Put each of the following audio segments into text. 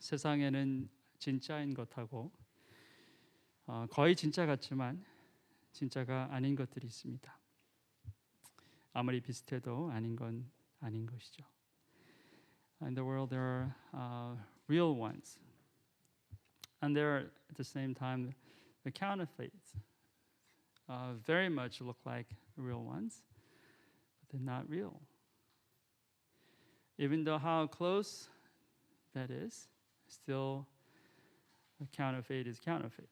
세상에는 진짜인 것하고 거의 진짜 같지만 진짜가 아닌 것들이 있습니다. 아무리 비슷해도 아닌 건 아닌 것이죠. In the world there are real ones, and there are at the same time the counterfeits. Very much look like real ones, but they're not real. Even though how close that is, still a counterfeit is counterfeit.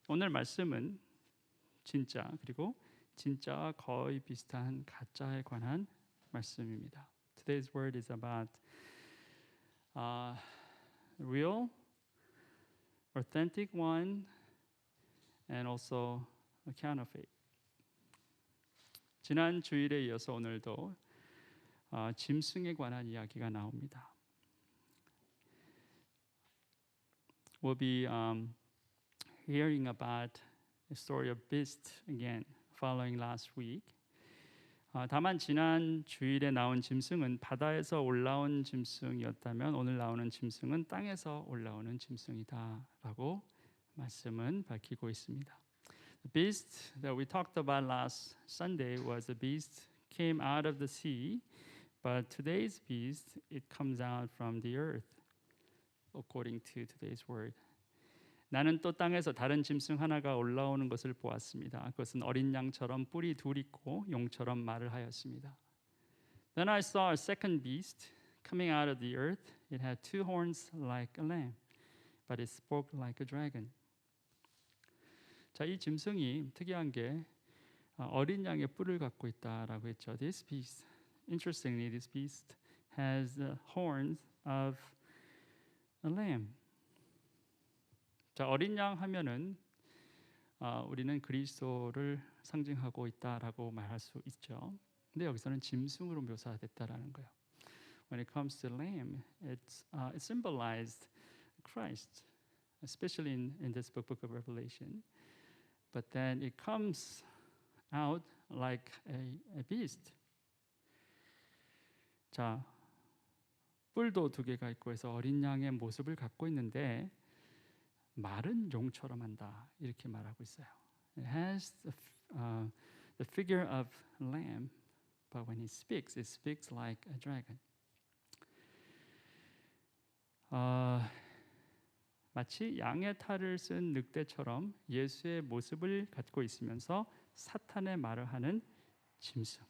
오늘 말씀은 진짜 그리고 진짜와 거의 비슷한 가짜에 관한 말씀입니다. Today's word is about real, authentic one, and also a counterfeit. 지난 주일에 이어서 오늘도 짐승에 관한 이야기가 나옵니다. We'll be hearing about the story of beast again, following last week. 다만 지난 주일에 나온 짐승은 바다에서 올라온 짐승이었다면 오늘 나오는 짐승은 땅에서 올라오는 짐승이다라고 말씀은 밝히고 있습니다. The beast that we talked about last Sunday was a beast came out of the sea, but today's beast it comes out from the earth, according to today's word. 나는 또 땅에서 다른 짐승 하나가 올라오는 것을 보았습니다. 그것은 어린 양처럼 뿔이 둘 있고 용처럼 말을 하였습니다. Then I saw a second beast coming out of the earth. It had two horns like a lamb, but it spoke like a dragon. 자, 이 짐승이 특이한 게 어린 양의 뿔을 갖고 있다라고 했죠. This beast, interestingly, this beast has the horns of a lamb. 자, 어린 양 하면은 우리는 그리스도를 상징하고 있다라고 말할 수 있죠. 근데 여기서는 짐승으로 묘사됐다라는 거예요. When it comes to lamb, it symbolized Christ, especially in this book of Revelation. But then it comes out like a beast. 자, 뿔도 두 개가 있고 해서 어린 양의 모습을 갖고 있는데 말은 용처럼 한다 이렇게 말하고 있어요. It has the figure of lamb, but when it speaks like a dragon. 마치 양의 탈을 쓴 늑대처럼 예수의 모습을 갖고 있으면서 사탄의 말을 하는 짐승,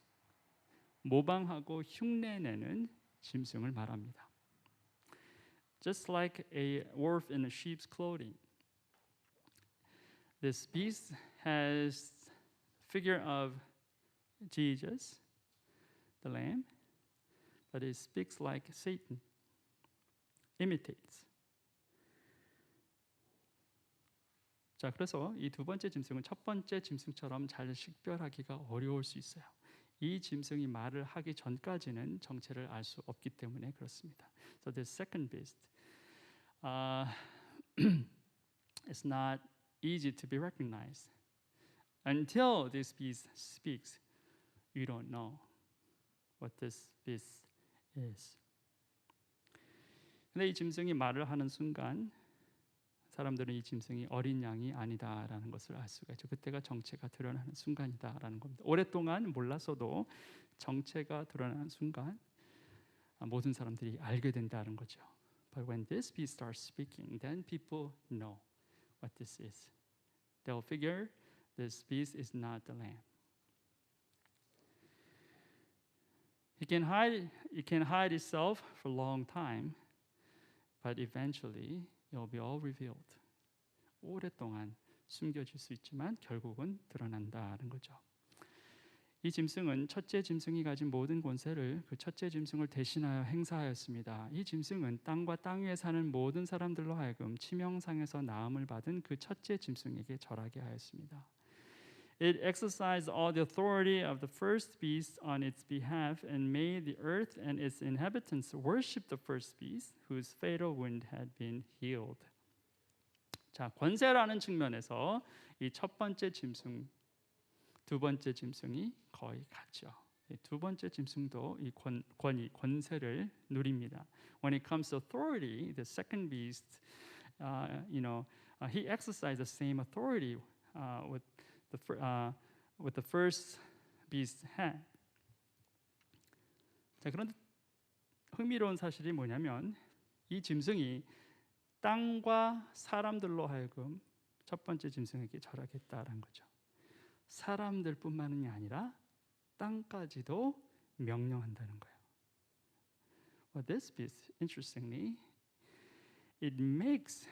모방하고 흉내내는 짐승을 말합니다. Just like a wolf in a sheep's clothing. This beast has figure of Jesus, the lamb, but it speaks like Satan, imitates. 자, 그래서 이 두 번째 짐승은 첫 번째 짐승처럼 잘 식별하기가 어려울 수 있어요. 이 짐승이 말을 하기 전까지는 정체를 알 수 없기 때문에 그렇습니다. So the second beast, it's not easy to be recognized. Until this beast speaks, you don't know what this beast is. 근데 이 짐승이 말을 하는 순간 사람들은 이 짐승이 어린 양이 아니다라는 것을 알 수가 있죠. 그때가 정체가 드러나는 순간이다라는 겁니다. 오랫동안 몰랐어도 정체가 드러나는 순간 모든 사람들이 알게 된다는 거죠. But when this beast starts speaking, then people know what this is. They'll figure this beast is not the lamb. It can hide itself for a long time, but eventually it will be all revealed. 오랫동안 숨겨질 수 있지만 결국은 드러난다는 거죠. 이 짐승은 첫째 짐승이 가진 모든 권세를 그 첫째 짐승을 대신하여 행사하였습니다. 이 짐승은 땅과 땅 위에 사는 모든 사람들로 하여금 치명상에서 나음을 받은 그 첫째 짐승에게 절하게 하였습니다. It exercised all the authority of the first beast on its behalf and made the earth and its inhabitants worship the first beast whose fatal wound had been healed. 자, 권세라는 측면에서 이 첫 번째 짐승, 두 번째 짐승이 거의 같죠. 두 번째 짐승도 이 권위, 권세를 누립니다. When it comes to authority, the second beast, he exercised the same authority with the first beast had. 자, 그런데 흥미로운 사실이 뭐냐면 이 짐승이 땅과 사람들로 하여금 첫 번째 짐승에게 절하겠다라는 거죠. 사람들뿐만이 아니라 땅까지도 명령한다는 거예요. Well, this beast, interestingly, it makes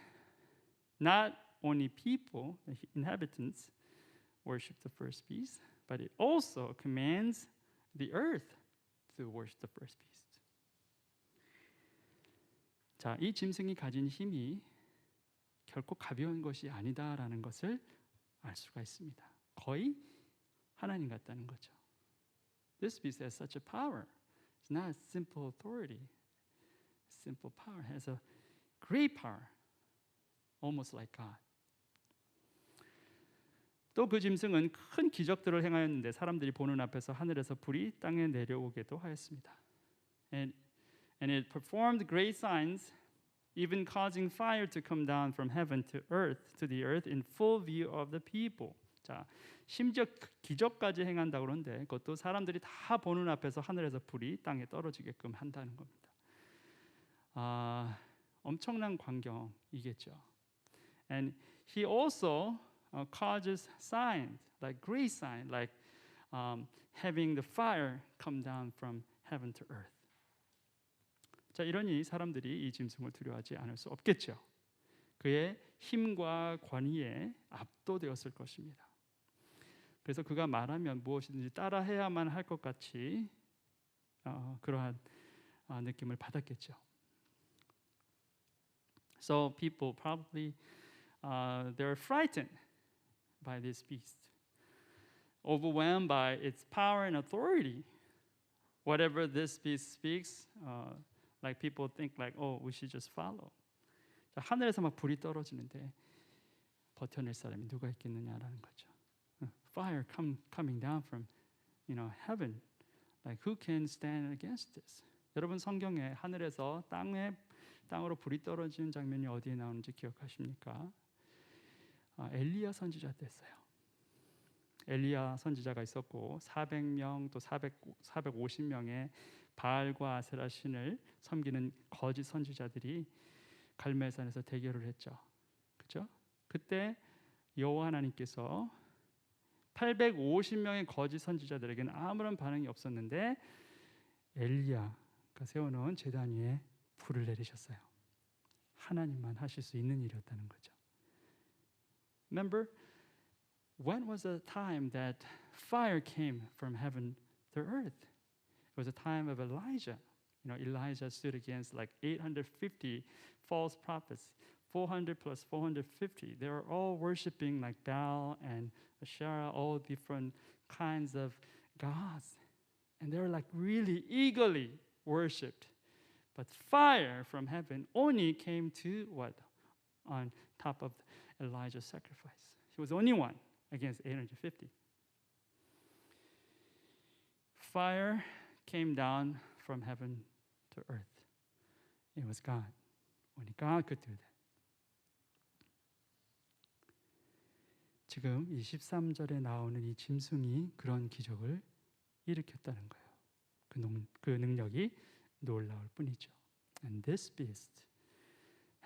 not only people, the inhabitants, worship the first beast, but it also commands the earth to worship the first beast. 자, 이 짐승이 가진 힘이 결코 가벼운 것이 아니다라는 것을 알 수가 있습니다. 거의 하나님 같다는 거죠. This beast has such a power. It's not a simple authority. Simple power has a great power, almost like God. 또 그 짐승은 큰 기적들을 행하였는데 사람들이 보는 앞에서 하늘에서 불이 땅에 내려오게도 하였습니다. And it performed great signs, even causing fire to come down from heaven to the earth in full view of the people. 자, 심지어 기적까지 행한다 그러는데 그것도 사람들이 다 보는 앞에서 하늘에서 불이 땅에 떨어지게끔 한다는 겁니다. 엄청난 광경이겠죠. And he also causes signs, like great signs, like having the fire come down from heaven to earth. 자, 이러니 사람들이 이 짐승을 두려워하지 않을 수 없겠죠. 그의 힘과 권위에 압도되었을 것입니다. 그래서 그가 말하면 무엇이든지 따라해야만 할 것 같이 그러한 느낌을 받았겠죠. So people probably they're frightened by this beast, overwhelmed by its power and authority. Whatever this beast speaks, like people think like, oh, we should just follow. 자, 하늘에서 막 불이 떨어지는데 버텨낼 사람이 누가 있겠느냐라는 거죠. Fire coming down from, heaven. Like who can stand against this? 여러분 성경에 하늘에서 땅으로 불이 떨어지는 장면이 어디에 나오는지 기억하십니까? 엘리야 선지자 때였어요. 엘리야 선지자가 있었고 400명 또 450명의 바알과 아세라 신을 섬기는 거짓 선지자들이 갈멜산에서 대결을 했죠. 그렇죠? 그때 여호와 하나님께서 850명의 거짓 선지자들에게는 아무런 반응이 없었는데 엘리야가 세워놓은 제단 위에 불을 내리셨어요. 하나님만 하실 수 있는 일이었다는 거죠. Remember, when was the time that fire came from heaven to earth? It was a time of Elijah. Elijah stood against like 850 false prophets. 400 plus 450. They were all worshiping like Baal and Asherah, all different kinds of gods. And they were like really eagerly worshipped. But fire from heaven only came to what? On top of Elijah's sacrifice. He was the only one against 850. Fire came down from heaven to earth. It was God. Only God could do that. 지금 이 13절에 나오는 이 짐승이 그런 기적을 일으켰다는 거예요. 그 능력이 놀라울 뿐이죠. And this beast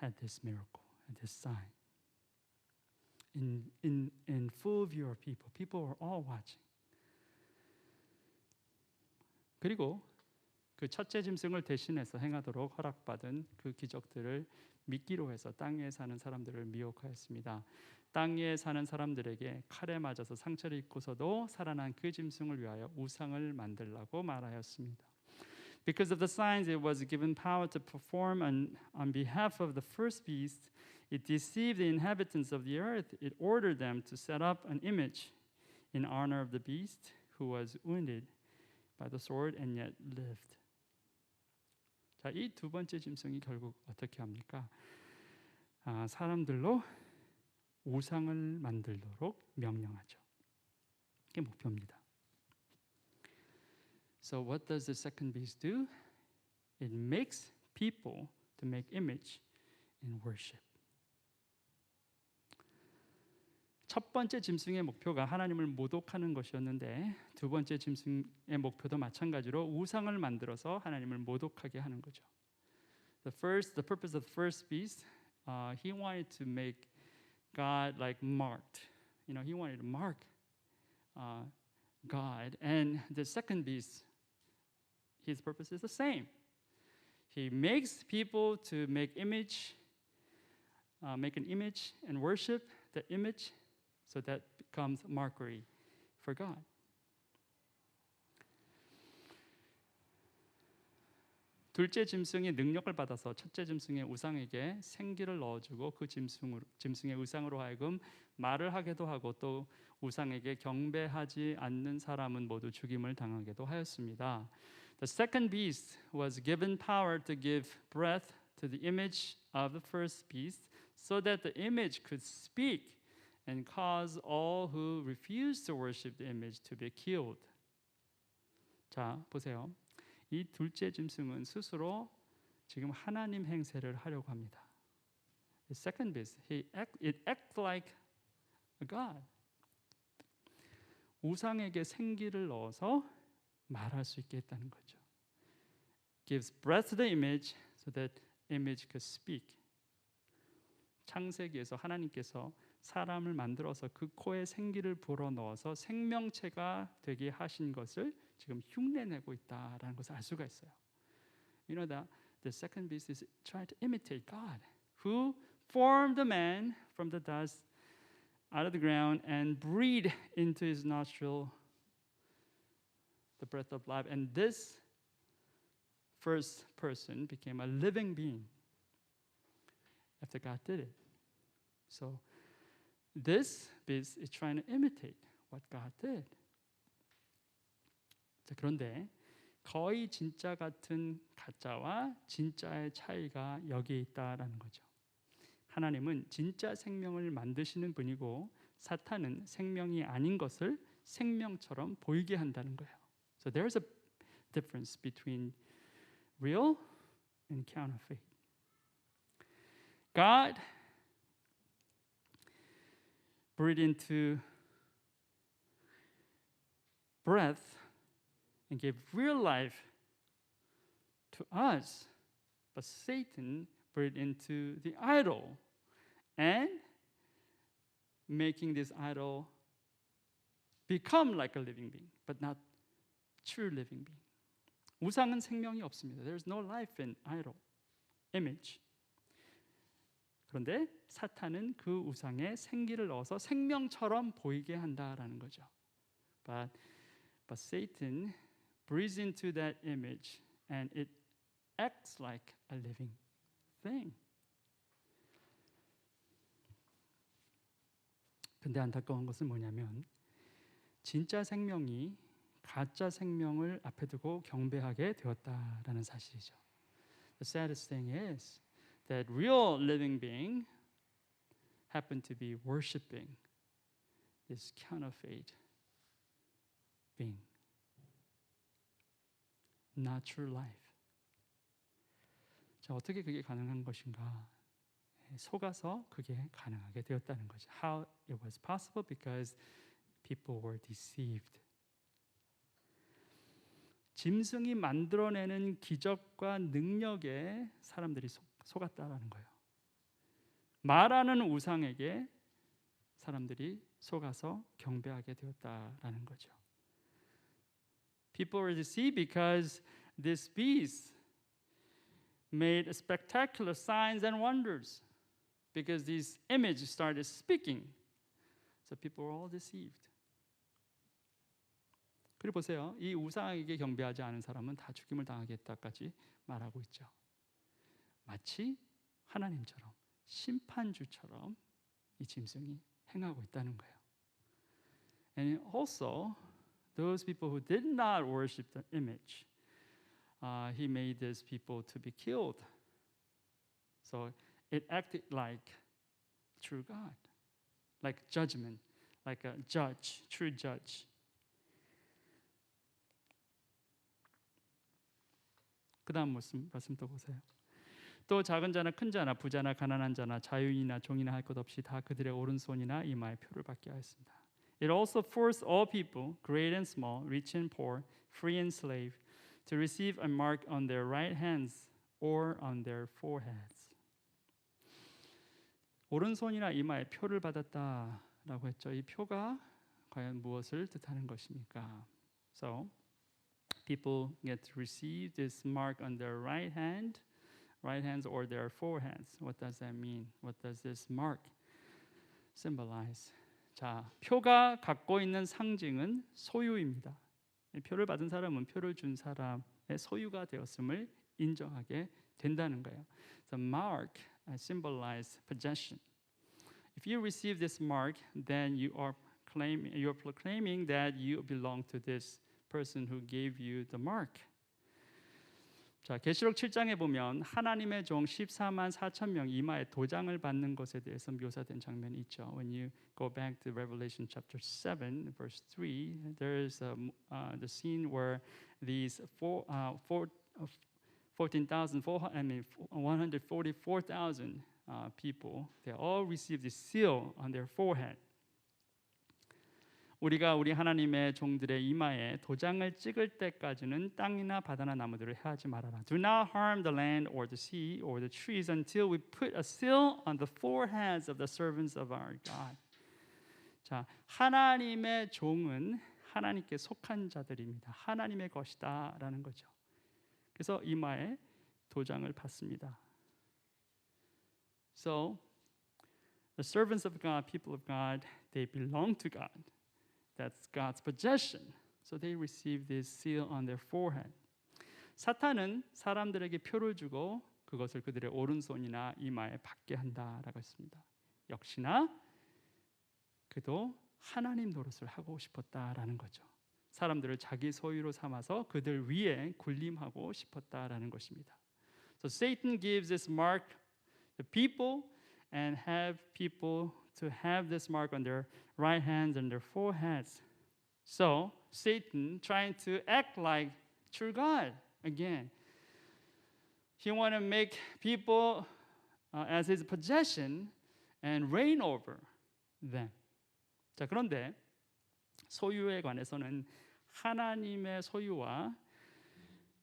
had this miracle, had this sign. In full view of people. People were all watching. 그리고 그 첫째 짐승을 대신해서 행하도록 허락받은 그 기적들을 믿기로 해서 땅에 사는 사람들을 미혹하였습니다. 땅에 사는 사람들에게 칼에 맞아서 상처를 입고서도 살아난 그 짐승을 위하여 우상을 만들라고 말하였습니다. Because of the signs it was given power to perform on behalf of the first beast, it deceived the inhabitants of the earth. It ordered them to set up an image in honor of the beast who was wounded by the sword and yet lived. 자, 이 두 번째 짐승이 결국 어떻게 합니까? 사람들로 우상을 만들도록 명령하죠. 그게 목표입니다. So what does the second beast do? It makes people to make image and worship. 첫 번째 짐승의 목표가 하나님을 모독하는 것이었는데 두 번째 짐승의 목표도 마찬가지로 우상을 만들어서 하나님을 모독하게 하는 거죠. The purpose of the first beast, he wanted to make God like marked. He wanted to mark God. And the second beast, his purpose is the same. He makes people to make an image and worship the image, so that becomes mockery for God. 둘째 짐승이 능력을 받아서 첫째 짐승의 우상에게 생기를 넣어주고 그 짐승의 우상으로 하여금 말을 하게도 하고 또 우상에게 경배하지 않는 사람은 모두 죽임을 당하게도 하였습니다. The second beast was given power to give breath to the image of the first beast, so that the image could speak and cause all who refuse to worship the image to be killed. 자, 보세요. 이 둘째 짐승은 스스로 지금 하나님 행세를 하려고 합니다. The second beast, it acts like a god. 우상에게 생기를 넣어서 말할 수 있게 했다는 거죠. Gives breath to the image so that image could speak. 창세기에서 하나님께서 사람을 만들어서 그 코에 생기를 불어넣어서 생명체가 되게 하신 것을 지금 흉내내고 있다라는 것을 알 수가 있어요. You know that the second beast is trying to imitate God, who formed the man from the dust out of the ground and breathed into his nostril the breath of life. And this first person became a living being after God did it. So this beast is trying to imitate what God did. 자, 그런데 거의 진짜 같은 가짜와 진짜의 차이가 여기에 있다라는 거죠. 하나님은 진짜 생명을 만드시는 분이고 사탄은 생명이 아닌 것을 생명처럼 보이게 한다는 거예요. So there's a difference between real and counterfeit. God breathed into breath and gave real life to us, but Satan breathed into the idol and making this idol become like a living being, but not true living being. 우상은 생명이 없습니다. There is no life in idol, image. 그런데 사탄은 그 우상에 생기를 넣어서 생명처럼 보이게 한다라는 거죠. But Satan breathes into that image and it acts like a living thing. 근데 안타까운 것은 뭐냐면 진짜 생명이 가짜 생명을 앞에 두고 경배하게 되었다라는 사실이죠. The saddest thing is that real living being happened to be worshiping this counterfeit being. Not true life. 자, 어떻게 그게 가능한 것인가? 속아서 그게 가능하게 되었다는 거죠. How it was possible because people were deceived. 짐승이 만들어내는 기적과 능력에 사람들이 속았다라는 거예요. 말하는 우상에게 사람들이 속아서 경배하게 되었다라는 거죠. People were deceived because this beast made spectacular signs and wonders because these images started speaking. So people were all deceived. 그리고 보세요. 이 우상에게 경배하지 않은 사람은 다 죽임을 당하겠다까지 말하고 있죠. 마치 하나님처럼 심판주처럼 이 짐승이 행하고 있다는 거예요. And also those people who did not worship the image, he made these people to be killed. So it acted like true God, like judgment, like a judge, true judge. 그 다음 말씀 또 보세요. 또 작은 자나 큰 자나 부자나 가난한 자나 자유인이나 종이나 할 것 없이 다 그들의 오른손이나 이마에 표를 받게 하였습니다. It also forced all people, great and small, rich and poor, free and slave, to receive a mark on their right hands or on their foreheads. 오른손이나 이마에 표를 받았다라고 했죠. 이 표가 과연 무엇을 뜻하는 것입니까? So, people get to receive this mark on their right hands or their foreheads. What does that mean? What does this mark symbolize? 자, 표가 갖고 있는 상징은 소유입니다. 표를 받은 사람은 표를 준 사람의 소유가 되었음을 인정하게 된다는 거예요. The mark symbolize possession. If you receive this mark, then you're proclaiming that you belong to this person who gave you the mark. 자, 계시록 7장에 보면 하나님의 종 14만 4천 명 이마에 도장을 받는 것에 대해서 묘사된 장면이 있죠. When you go back to Revelation chapter 7 verse 3, there is the scene where these 144,000 people, they all received this seal on their forehead. 우리가 우리 하나님의 종들의 이마에 도장을 찍을 때까지는 땅이나 바다나 나무들을 해하지 말아라. Do not harm the land or the sea or the trees until we put a seal on the foreheads of the servants of our God. 자, 하나님의 종은 하나님께 속한 자들입니다. 하나님의 것이다라는 거죠. 그래서 이마에 도장을 받습니다. So, the servants of God, people of God, they belong to God. That's God's possession. So they receive this seal on their forehead. 사탄은 사람들에게 표를 주고 그것을 그들의 오른손이나 이마에 받게 한다라고 했습니다. 역시나 그도 하나님 노릇을 하고 싶었다라는 거죠. 사람들을 자기 소유로 삼아서 그들 위에 군림하고 싶었다라는 것입니다. So Satan gives this mark to people and have people to have this mark on their right hands and their foreheads. So Satan trying to act like true God again. He want to make people as his possession and reign over them. 자, 그런데 소유에 관해서는 하나님의 소유와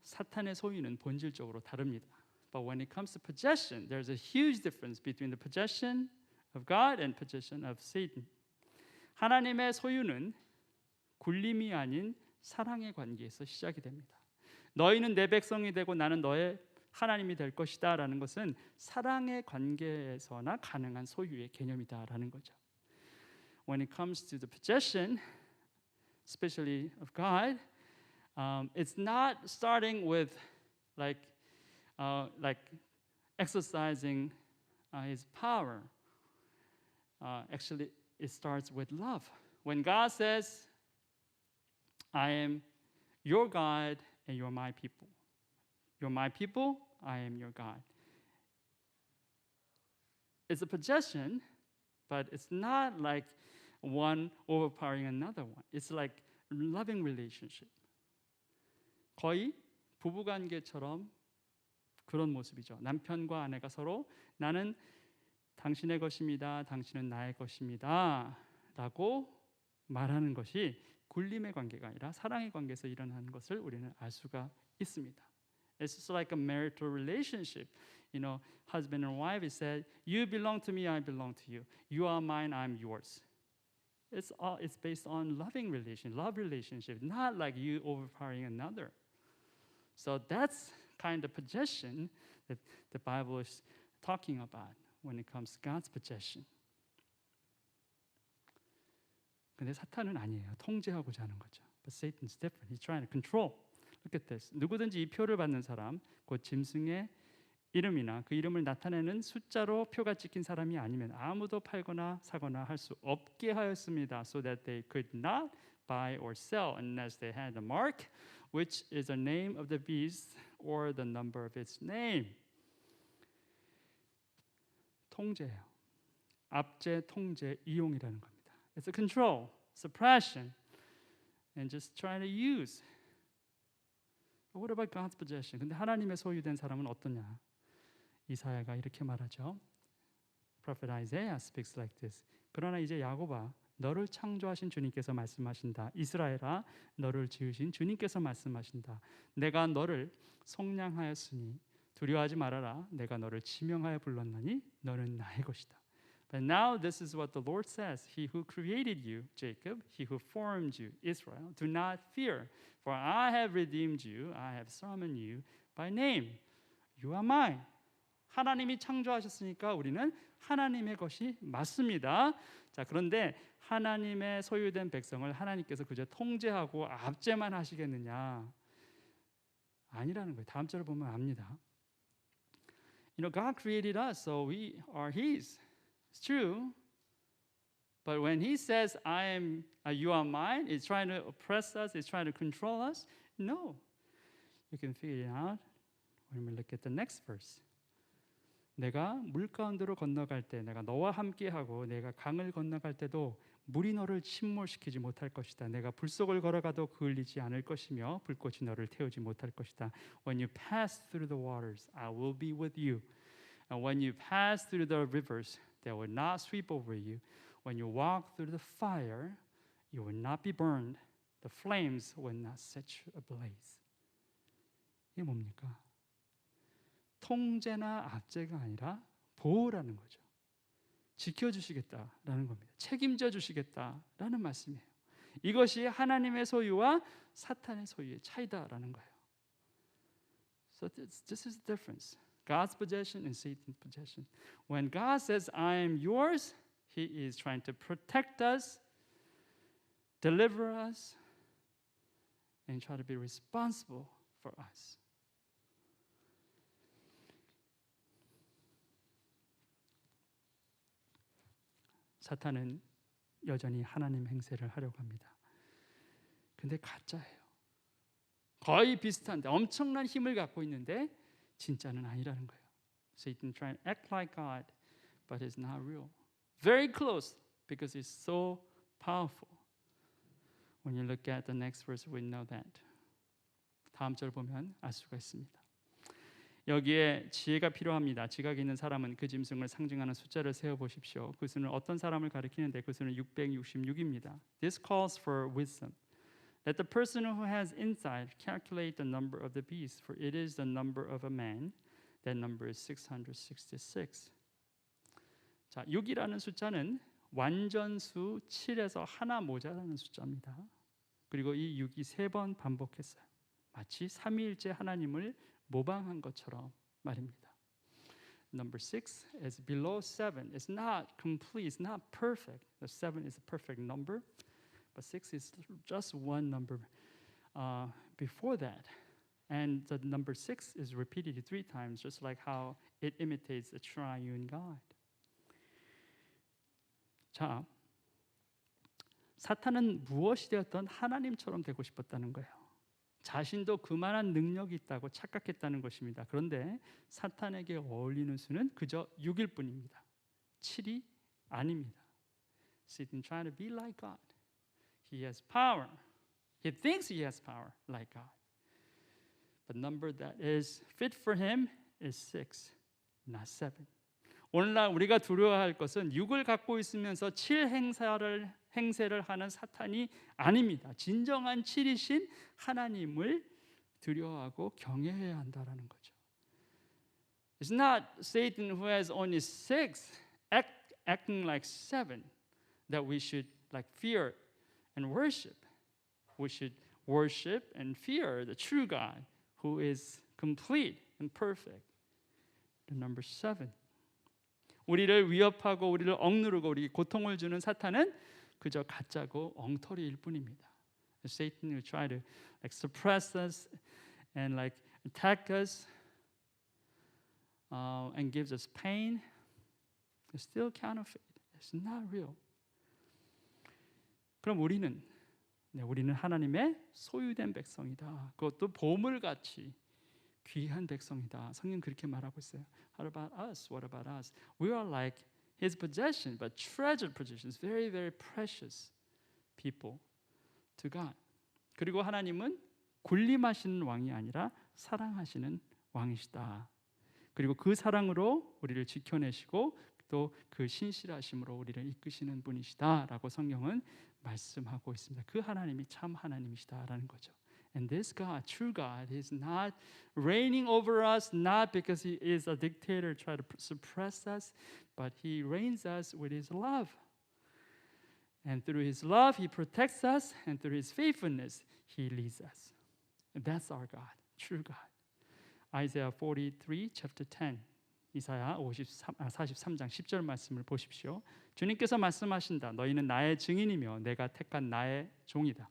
사탄의 소유는 본질적으로 다릅니다. But when it comes to possession, there's a huge difference between the possession of God and possession of Satan. 하나님의 소유는 굴림이 아닌 사랑의 관계에서 시작이 됩니다. 너희는 내 백성이 되고 나는 너의 하나님이 될 것이다라는 것은 사랑의 관계에서나 가능한 소유의 개념이다라는 거죠. When it comes to the possession, especially of God, it's not starting with like exercising His power. Actually, it starts with love. When God says, I am your God and you're my people. You're my people, I am your God. It's a possession, but it's not like one overpowering another one. It's like loving relationship. 거의 부부관계처럼 그런 모습이죠. 남편과 아내가 서로 나는 당신의 것입니다. 당신은 나의 것입니다. 라고 말하는 것이 굴림의 관계가 아니라 사랑의 관계에서 일어나는 것을 우리는 알 수가 있습니다. It's just like a marital relationship. You know, husband and wife, it said, you belong to me, I belong to you. You are mine, I'm yours. It's based on love relationship, not like you overpowering another. So that's kind of possession that the Bible is talking about when it comes to God's possession. 근데 사탄은 아니에요. 통제하고자 하는 거죠. But Satan's different. He's trying to control. Look at this. 누구든지 이 표를 받는 사람, 곧 짐승의 이름이나 그 이름을 나타내는 숫자로 표가 찍힌 사람이 아니면 아무도 팔거나 사거나 할 수 없게 하였습니다. So that they could not buy or sell unless they had the mark, which is the name of the beast or the number of its name. 통제예요. 압제, 통제, 이용이라는 겁니다. It's a control, suppression, and just trying to use What about God's possession? 근데 하나님의 소유된 사람은 어떠냐? 이사야가 이렇게 말하죠. Prophet Isaiah speaks like this. 그러나 이제 야곱아, 너를 창조하신 주님께서 말씀하신다. 이스라엘아, 너를 지으신 주님께서 말씀하신다. 내가 너를 속량하였으니 두려워하지 말아라. 내가 너를 지명하여 불렀나니 너는 나의 것이다. But now this is what the Lord says. He who created you, Jacob, he who formed you, Israel, do not fear, for I have redeemed you. I have summoned you by name. You are mine. 하나님이 창조하셨으니까 우리는 하나님의 것이 맞습니다. 자, 그런데 하나님의 소유된 백성을 하나님께서 그저 통제하고 압제만 하시겠느냐? 아니라는 거예요. 다음 절을 보면 압니다. God created us, so we are His. It's true. But when He says, you are mine, it's trying to oppress us, it's trying to control us. No. You can figure it out when we look at the next verse. 내가 물 가운데로 건너갈 때 내가 너와 함께하고 내가 강을 건너갈 때도 물이 너를 침몰시키지 못할 것이다. 내가 불 속을 걸어가도 그을리지 않을 것이며 불꽃이 너를 태우지 못할 것이다. When you pass through the waters, I will be with you. And when you pass through the rivers, they will not sweep over you. When you walk through the fire, you will not be burned. The flames will not set you ablaze. 이게 뭡니까? 통제나 압제가 아니라 보호라는 거죠. 지켜주시겠다라는 겁니다. 책임져 주시겠다라는 말씀이에요. 이것이 하나님의 소유와 사탄의 소유의 차이다라는 거예요. So this is the difference. God's possession and Satan's possession. When God says, I am yours, He is trying to protect us, deliver us, and try to be responsible for us. 사탄은 여전히 하나님 행세를 하려고 합니다. 근데 가짜예요. 거의 비슷한데 엄청난 힘을 갖고 있는데 진짜는 아니라는 거예요. Satan trying to act like God, but it's not real. Very close because it's so powerful. When you look at the next verse, we know that. 다음 절 보면 알 수가 있습니다. 여기에 지혜가 필요합니다. 지각이 있는 사람은 그 짐승을 상징하는 숫자를 세어보십시오. 그 수는 어떤 사람을 가리키는데 그 수는 666입니다. This calls for wisdom. Let the person who has insight calculate the number of the beast, for it is the number of a man. That number is 666. 자, 6이라는 숫자는 완전수 7에서 하나 모자라는 숫자입니다. 그리고 이 6이 3번 반복했어요. 마치 삼위일체 하나님을 모방한 것처럼 말입니다. Number 6 is below 7. It's not complete. It's not perfect. The 7 is a perfect number, but 6 is just one number before that. And the number 6 is repeated 3 times, just like how it imitates the triune God. 자, 사탄은 무엇이 되었던 하나님처럼 되고 싶었다는 거예요. 자신도 그만한 능력이 있다고 착각했다는 것입니다. 그런데 사탄에게 어울리는 수는 그저 6일 뿐입니다. 7이 아닙니다. Satan trying to be like God. He has power. He thinks he has power like God. The number that is fit for him is 6, not 7. 오늘날 우리가 두려워할 것은 6을 갖고 있으면서 7 행세를 하는 사탄이 아닙니다. 진정한 7이신 하나님을 두려워하고 경외해야 한다라는 거죠. It's not Satan who has only 6 acting like 7 that we should like fear and worship. We should worship and fear the true God who is complete and perfect. The number 7. 우리를 위협하고 우리를 억누르고 우리 고통을 주는 사탄은 그저 가짜고 엉터리일 뿐입니다. Satan will try to like suppress us and like attack us and gives us pain. It's still counterfeit. It's not real. 그럼 우리는 하나님의 소유된 백성이다. 그것도 보물같이 귀한 백성이다. 성경 그렇게 말하고 있어요. How about us? What about us? We are like His possession, but treasured possessions, very, very precious people to God. 그리고 하나님은 군림하시는 왕이 아니라 사랑하시는 왕이시다. 그리고 그 사랑으로 우리를 지켜내시고 또 그 신실하심으로 우리를 이끄시는 분이시다라고 성경은 말씀하고 있습니다. 그 하나님이 참 하나님이시다라는 거죠. And this God, true God, is not reigning over us, not because He is a dictator trying to suppress us, but He reigns us with His love. And through His love, He protects us, and through His faithfulness, He leads us. And that's our God, true God. Isaiah 43, chapter 10. 이사야 43장 10절 말씀을 보십시오. 주님께서 말씀하신다. 너희는 나의 증인이며 내가 택한 나의 종이다.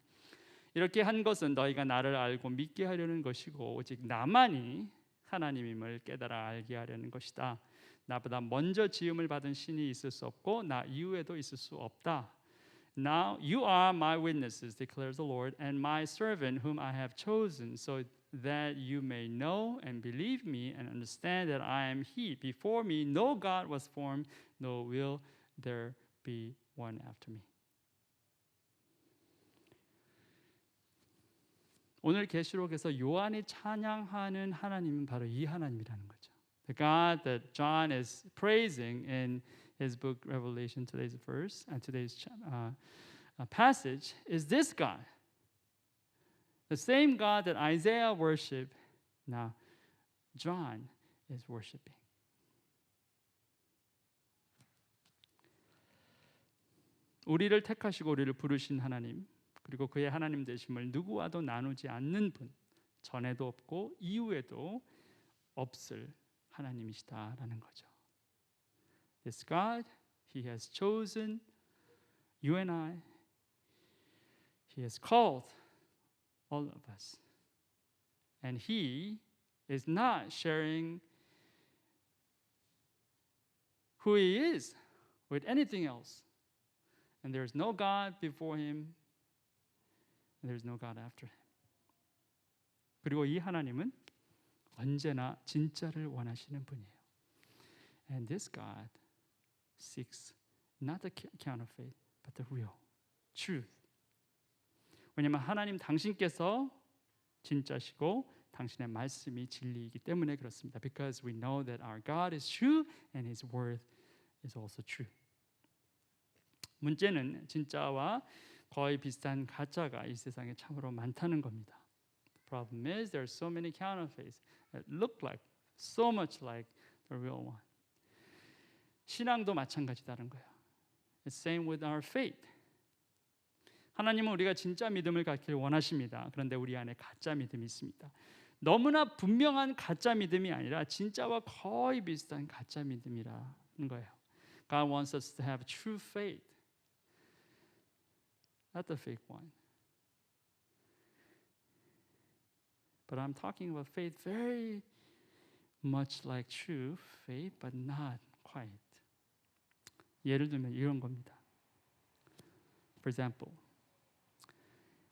이렇게 한 것은 너희가 나를 알고 믿게 하려는 것이고 오직 나만이 하나님임을 깨달아 알게 하려는 것이다. 나보다 먼저 지음을 받은 신이 있을 수 없고 나 이후에도 있을 수 없다. Now you are my witnesses, declares the Lord, and my servant whom I have chosen, so that you may know and believe me and understand that I am He. Before me no God was formed, nor will there be one after me. 오늘 계시록에서 요한이 찬양하는 하나님은 바로 이 하나님이라는 거죠. The God that John is praising in his book Revelation, today's verse and today's passage is this God. The same God that Isaiah worshiped, now John is worshiping. 우리를 택하시고 우리를 부르신 하나님, 그리고 그의 하나님 되심을 누구와도 나누지 않는 분, 전에도 없고 이후에도 없을 하나님이시다라는 거죠. This God, He has chosen you and I. He has called all of us. And He is not sharing who He is with anything else. And there is no God before Him. And there is no God after Him. 그리고 이 하나님은 언제나 진짜를 원하시는 분이에요. And this God seeks not the counterfeit, but the real, truth. 왜냐하면 하나님 당신께서 진짜시고 당신의 말씀이 진리이기 때문에 그렇습니다. Because we know that our God is true and His word is also true. 문제는 진짜와 거의 비슷한 가짜가 이 세상에 참으로 많다는 겁니다. The problem is there are so many counterfeits that look like so much like the real one. 신앙도 마찬가지다는 거예요. It's same with our faith. 하나님은 우리가 진짜 믿음을 갖길 원하십니다. 그런데 우리 안에 가짜 믿음이 있습니다. 너무나 분명한 가짜 믿음이 아니라 진짜와 거의 비슷한 가짜 믿음이라는 거예요. God wants us to have true faith, not the fake one. But I'm talking about faith very much like true faith, but not quite. 예를 들면 이런 겁니다. For example,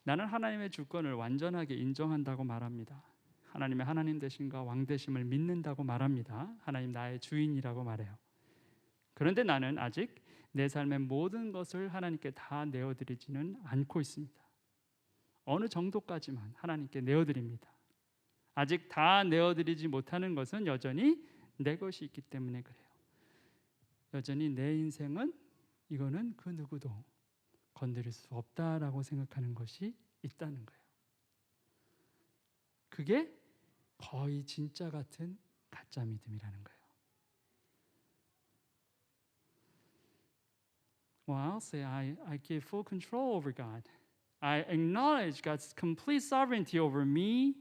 나는 하나님의 주권을 완전하게 인정한다고 말합니다. 하나님의 하나님 되심과 왕 되심을 믿는다고 말합니다. 하나님 나의 주인이라고 말해요. 그런데 나는 아직 내 삶의 모든 것을 하나님께 다 내어드리지는 않고 있습니다. 어느 정도까지만 하나님께 내어드립니다. 아직 다 내어드리지 못하는 것은 여전히 내 것이 있기 때문에 그래요. 여전히 내 인생은 이거는 그 누구도 건드릴 수 없다라고 생각하는 것이 있다는 거예요. 그게 거의 진짜 같은 가짜 믿음이라는 거예요. Well, I'll say I give full control over God. I acknowledge God's complete sovereignty over me.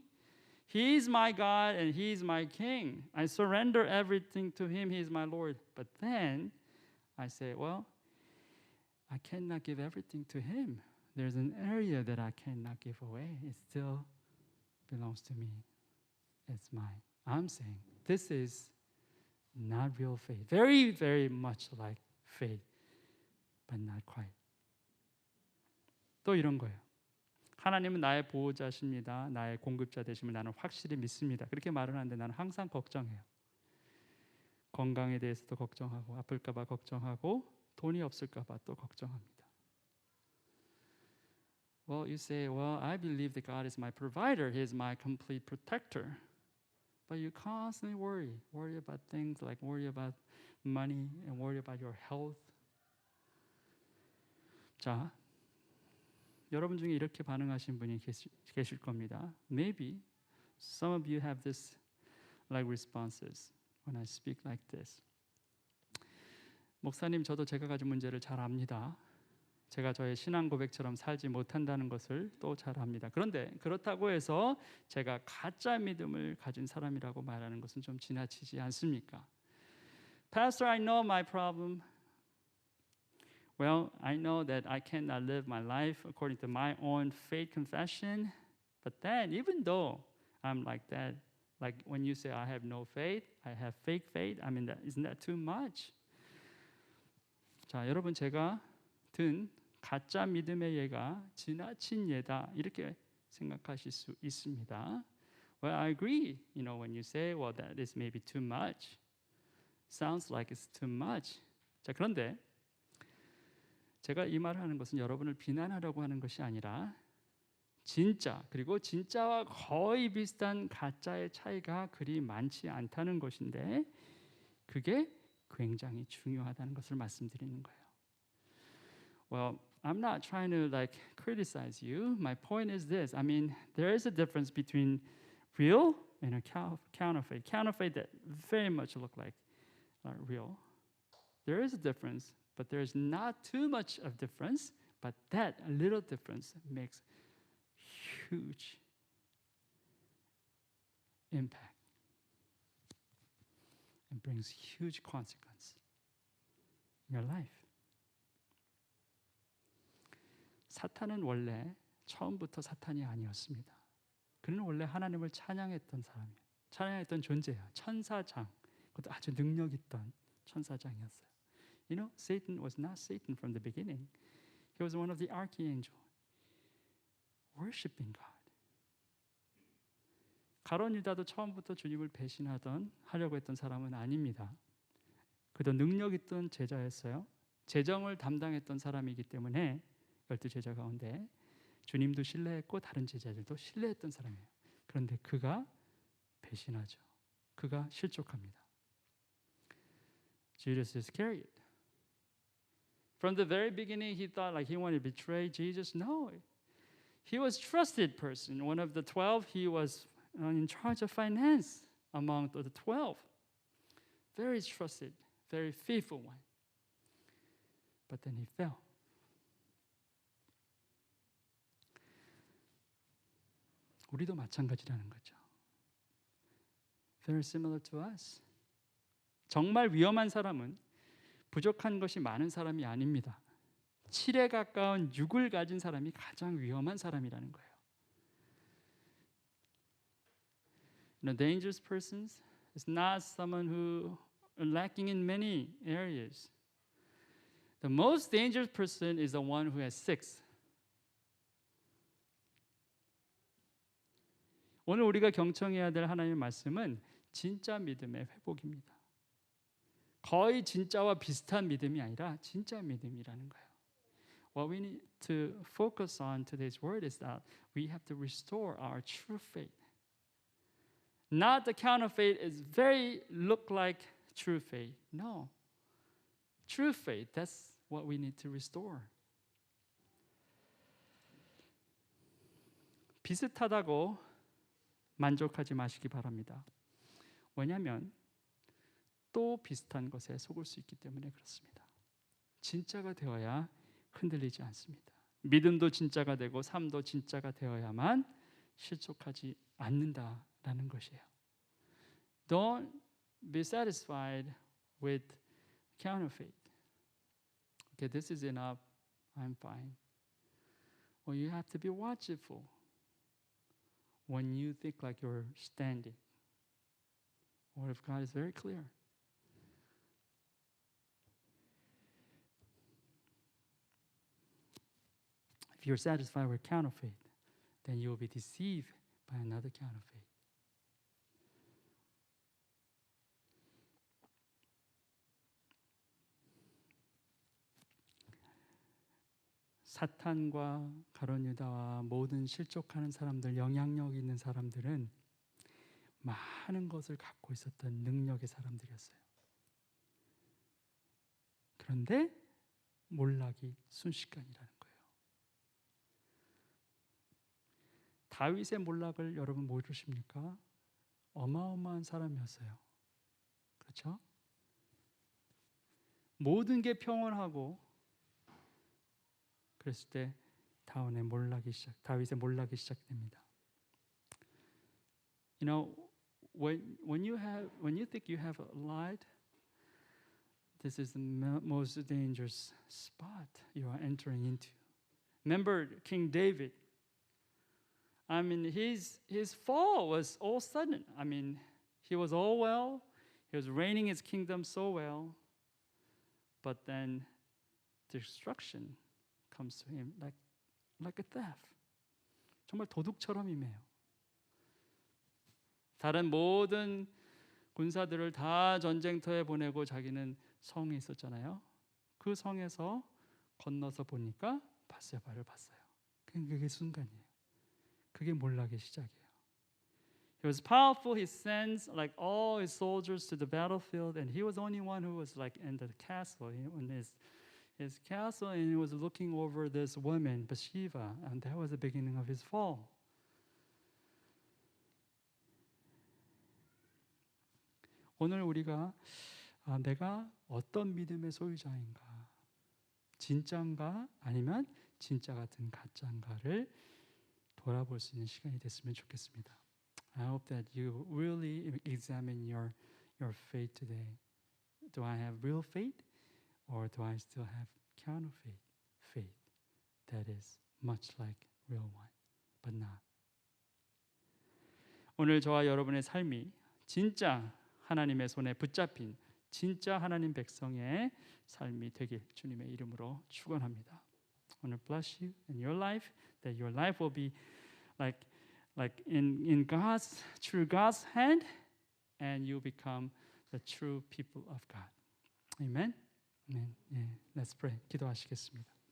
He is my God and He is my King. I surrender everything to Him. He is my Lord. But then I say, well, I cannot give everything to Him. There's an area that I cannot give away. It still belongs to me. It's mine. I'm saying this is not real faith. Very, very much like faith, but not quite. 또 이런 거예요. 하나님은 나의 보호자십니다. 나의 공급자 되심을 나는 확실히 믿습니다. 그렇게 말을 하는데 나는 항상 걱정해요. 건강에 대해서도 걱정하고 아플까 봐 걱정하고 돈이 없을까 봐 또 걱정합니다. Well, you say, well, I believe that God is my provider. He is my complete protector. But you constantly worry about things like worry about money and worry about your health. 자, 여러분 중에 이렇게 반응하신 분이 계실 겁니다. Maybe some of you have this like responses when I speak like this. 목사님, 저도 제가 가진 문제를 잘 압니다. 제가 저의 신앙 고백처럼 살지 못한다는 것을 또 잘 압니다. 그런데 그렇다고 해서 제가 가짜 믿음을 가진 사람이라고 말하는 것은 좀 지나치지 않습니까? Pastor, I know my problem. Well, I know that I cannot live my life according to my own faith confession. But then, even though I'm like that, like when you say I have no faith, I have fake faith, I mean, isn't that too much? 자, 여러분 제가 든 가짜 믿음의 예가 지나친 예다 이렇게 생각하실 수 있습니다. Well, I agree. When you say, well, that is maybe too much. Sounds like it's too much. 자, 그런데 제가 이 말을 하는 것은 여러분을 비난하려고 하는 것이 아니라 진짜 그리고 진짜와 거의 비슷한 가짜의 차이가 그리 많지 않다는 것인데 그게 굉장히 중요하다는 것을 말씀드리는 거예요. Well, I'm not trying to like criticize you. My point is this. I mean, there is a difference between real and a counterfeit. Counterfeit that very much look like real. There is a difference, but there is not too much of difference. But that little difference makes huge impact and brings huge consequence in your life. 사탄은 원래 처음부터 사탄이 아니었습니다. 그는 원래 하나님을 찬양했던 사람이에요. 찬양했던 존재예요. 천사장, 그것도 아주 능력 있던 천사장이었어요. Satan was not Satan from the beginning. He was one of the archangels, worshiping God. 가룟 유다도 처음부터 주님을 하려고 했던 사람은 아닙니다. 그도 능력 있던 제자였어요. 재정을 담당했던 사람이기 때문에 12제자 가운데 주님도 신뢰했고 다른 제자들도 신뢰했던 사람이에요. 그런데 그가 배신하죠. 그가 실족합니다. Judas Iscariot. From the very beginning, he thought like he wanted to betray Jesus. No, he was a trusted person. One of the 12, he was in charge of finance among the 12. Very trusted, very faithful one. But then he fell. 우리도 마찬가지라는 거죠. Very similar to us. 정말 위험한 사람은 부족한 것이 많은 사람이 아닙니다. 7에 가까운 6을 가진 사람이 가장 위험한 사람이라는 거예요. Dangerous persons is not someone who are lacking in many areas. The most dangerous person is the one who has 6. 오늘 우리가 경청해야 될 하나님의 말씀은 진짜 믿음의 회복입니다. 거의 진짜와 비슷한 믿음이 아니라 진짜 믿음이라는 거예요. What we need to focus on today's word is that we have to restore our true faith. Not the counterfeit is very look like true faith. No. True faith, that's what we need to restore. 비슷하다고 만족하지 마시기 바랍니다. 왜냐하면 또 비슷한 것에 속을 수 있기 때문에 그렇습니다. 진짜가 되어야 흔들리지 않습니다. 믿음도 진짜가 되고 삶도 진짜가 되어야만 실족하지 않는다라는 것이에요. Don't be satisfied with counterfeit. Okay, this is enough. I'm fine. Well, you have to be watchful when you think like you're standing. The Word of God is very clear. If you're satisfied with counterfeit, then you will be deceived by another counterfeit. 사탄과 가룟 유다와 모든 실족하는 사람들, 영향력 있는 사람들은 많은 것을 갖고 있었던 능력의 사람들이었어요. 그런데 몰락이 순식간이라는 거예요. 다윗의 몰락을 여러분 모르십니까? 어마어마한 사람이었어요. 그렇죠? 모든 게 평온하고 그랬을 때 다윗의 몰락이 시작됩니다. You know, when you think you have light, this is the most dangerous spot you are entering into. Remember King David. I mean, his fall was all sudden. I mean, he was all well. He was reigning his kingdom so well. But then destruction comes to him like a thief. 정말 도둑처럼 임해요. 다른 모든 군사들을 다 전쟁터에 보내고 자기는 성에 있었잖아요. 그 성에서 건너서 보니까 바세바를 봤어요. 그게 순간이에요. 그게 몰락의 시작이에요. He was powerful. He sends like all his soldiers to the battlefield, and he was the only one who was like in the castle, in his castle, and he was looking over this woman, Bathsheba, and that was the beginning of his fall. 오늘 우리가 내가 어떤 믿음의 소유자인가, 진짜인가 아니면 진짜 같은 가짜인가를 돌아볼 수 있는 시간이 됐으면 좋겠습니다. I hope that you really examine your faith today. Do I have real faith, or do I still have counterfeit faith that is much like real one, but not? 오늘 저와 여러분의 삶이 진짜 하나님의 손에 붙잡힌 진짜 하나님 백성의 삶이 되길 주님의 이름으로 축원합니다. 오늘 bless you in your life, that your life will be like in God's through God's hand, and you become the true people of God. Amen. Amen. 네, let's pray. 기도하시겠습니다.